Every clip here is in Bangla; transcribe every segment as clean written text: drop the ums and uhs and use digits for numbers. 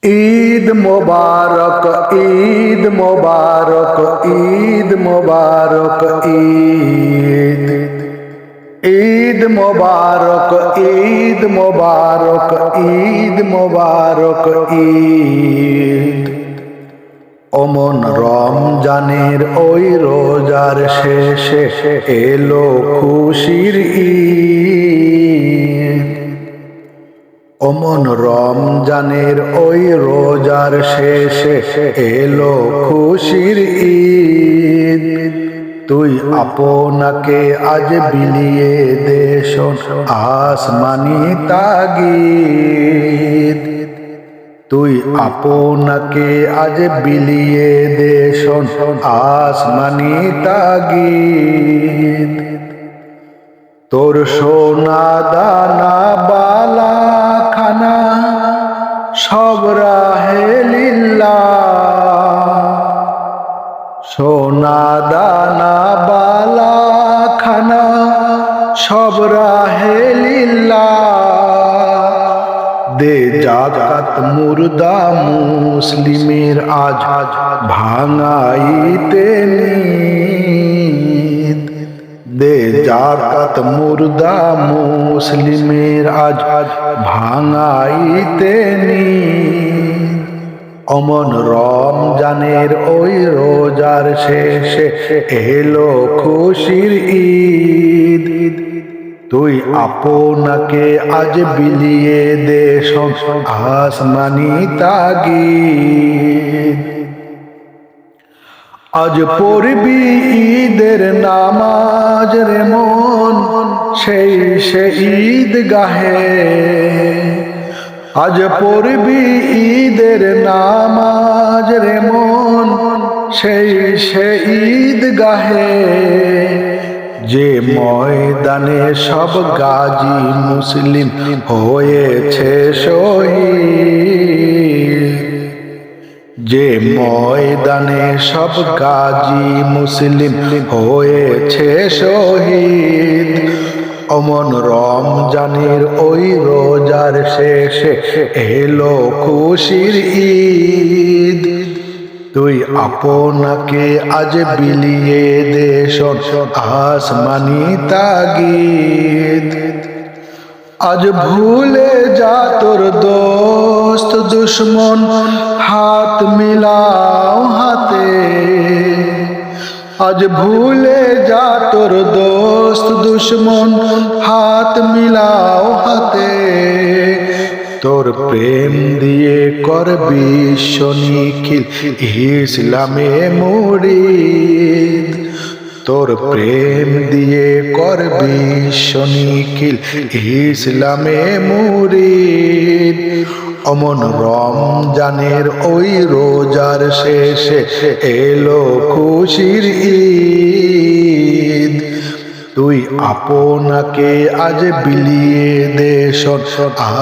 ঈদ মোবারক, ঈদ মোবারক, ঈদ মোবারক, ঈদ ঈদ মোবারক, ঈদ মোবারক, ঈদ মোবারক, ঈদ। অমন রমজানের ওই রোজার শেষে এলো খুশির ঈদ। অমন রমজানের ওই রোজার শেষে এলো খুশির ঈদ। তুই আপনাকে আজ বিলিয়ে দে শোন আসমানি তাগিদ। তুই আপনাকে আজ বিলিয়ে দে শোন আসমানি তাগিদ। তোর সোনা দানা বালা খানা সব রাহে লিল্লাহ। সোনা দানা বালা খানা সব রাহে লিল্লাহ। দে জাকাত মুর্দা মুসলিমের আজ ভাঙাইতে নিদ। দে জাকাত মুর্দা মুসলিমের আজ ভাঙাইতে নিদ। অমন রমজানের ওই রোজার শেষে এলো খুশির ঈদ। তুই আপনাকে আজ বিলিয়ে দে শোন আসমানি তাগিদ। আজ পড়বি ঈদের নামাজ রে মন সেই ঈদগাহে। আজ পড়বি ঈদের নামাজ রে মন সেই ঈদগাহে। যে ময়দানে সব গাজী মুসলিম হয়েছে শহীদ। যে ময়দানে সব গাজী মুসলিম হয়েছে শহীদ। অমন রমজানের ওই রোজার শেষে এলো খুশির ঈদ। তুই আপনাকে আজ বিলিয়ে দে শোন আসমানি তাগিদ। আজ ভুলে যা তোর দোস্ত দুশ্মন হাত মিলাও হাতে। আজ ভুলে যা তোর দোস্ত দুশ্মন হাত মিলাও হাতে। তোর প্রেম দিয়ে কর বিশ্ব নিখিল ইসলামে মুরিদ। তোর প্রেম দিয়ে কর বিশ্ব নিখিল ইসলামে মুরিদ। অমন রমজানের ওই রোজার শেষে এলো খুশির ঈদ। তুই আপনাকে আজ বিলিয়ে দে শোন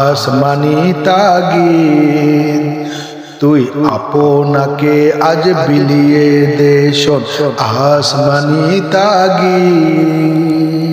আসমানি তাগিদ। তুই আপনাকে আজ বিলিয়ে দে শোন আসমানি তাগিদ।